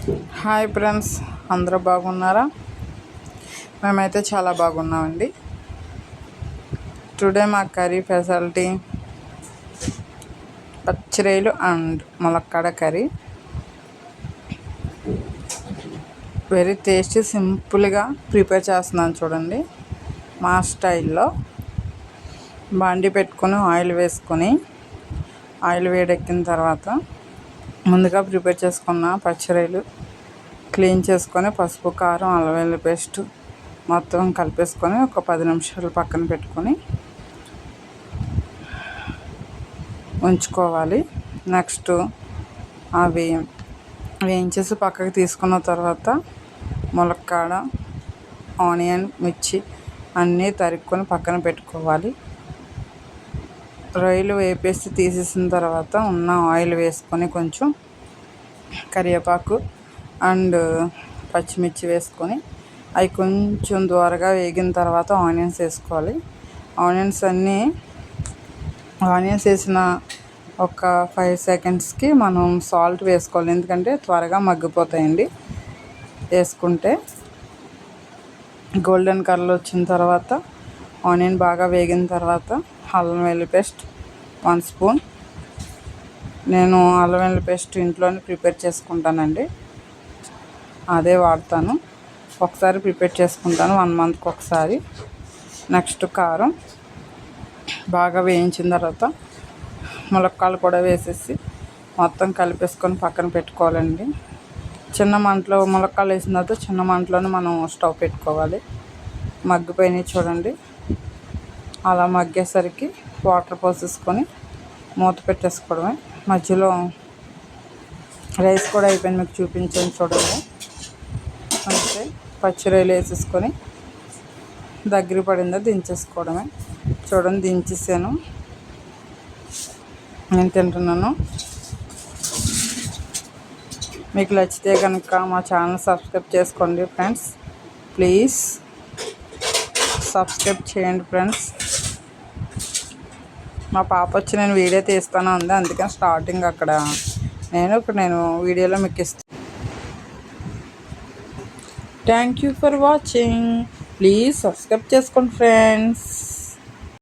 Hi friends, అందరూ బాగున్నారా? మేమైతే చాలా బాగున్నామండి. టుడే మా కర్రీ స్పెషాలిటీ పచ్చిరొయ్యలు అండ్ ములక్కాడ కర్రీ. వెరీ టేస్టీ, సింపుల్గా ప్రిపేర్ చేస్తున్నాను చూడండి. మా స్టైల్లో బాండి పెట్టుకొని ఆయిల్ వేసుకొని, ఆయిల్ వేడెక్కిన తర్వాత ముందుగా ప్రిపేర్ చేసుకున్న పచ్చిరొయ్యలు క్లీన్ చేసుకొని పసుపు, కారం, అల్లం వెల్లుల్లి పేస్ట్ మొత్తం కలిపేసుకొని ఒక 10 నిమిషాలు పక్కన పెట్టుకొని ఉంచుకోవాలి. నెక్స్ట్ అవి వేయించేసి పక్కకు తీసుకున్న తర్వాత ములక్కాడ, ఆనియన్, మిర్చి అన్నీ తరుక్కొని పక్కన పెట్టుకోవాలి. రొయ్యలు వేపేసి తీసేసిన తర్వాత ఉన్న ఆయిల్ వేసుకొని కొంచెం కరివేపాకు అండ్ పచ్చిమిర్చి వేసుకొని అవి కొంచెం దూరగా వేగిన తర్వాత ఆనియన్స్ వేసుకోవాలి. ఆనియన్స్ వేసిన ఒక 5 సెకండ్స్కి మనం సాల్ట్ వేసుకోవాలి, ఎందుకంటే త్వరగా మగ్గిపోతాయండి. వేసుకుంటే గోల్డెన్ కలర్ వచ్చిన తర్వాత ఆనియన్ బాగా వేగిన తర్వాత అల్లం వెల్లుల్లి పేస్ట్ 1 స్పూన్. నేను అల్లం వెల్లుల్లి పేస్ట్ ఇంట్లోనే ప్రిపేర్ చేసుకుంటానండి, అదే వాడతాను. ఒకసారి ప్రిపేర్ చేసుకుంటాను 1 మంత్కి ఒకసారి. నెక్స్ట్ కారం బాగా వేయించిన తర్వాత ములక్కాడలు కూడా వేసేసి మొత్తం కలిపేసుకొని పక్కన పెట్టుకోవాలండి. చిన్న మంటలో ములక్కాడలు వేసిన తర్వాత చిన్న మంటలోనే మనం స్టవ్ పెట్టుకోవాలి. మగ్గిపోయినాయి చూడండి. అలా మగ్గేసరికి వాటర్ పోసేసుకొని మూత పెట్టేసుకోవడమే. మధ్యలో రైస్ కూడా అయిపోయింది, మీకు చూపించాను చూడండి. అంటే పచ్చిరొయ్యలు వేసేసుకొని దగ్గర పడిందో దించేసుకోవడమే. చూడండి, దించేసాను, నేను తింటున్నాను. మీకు నచ్చితే కనుక మా ఛానల్ సబ్స్క్రైబ్ చేసుకోండి ఫ్రెండ్స్. ప్లీజ్ సబ్స్క్రైబ్ చేయండి ఫ్రెండ్స్. మా పాప వచ్చి నేను వీడియో తీస్తాను అంది, అందుకని స్టార్టింగ్ అక్కడ నేను వీడియోలో మీకు ఇస్తాను. Thank you for watching. Please subscribe చేసుకోండి ఫ్రెండ్స్.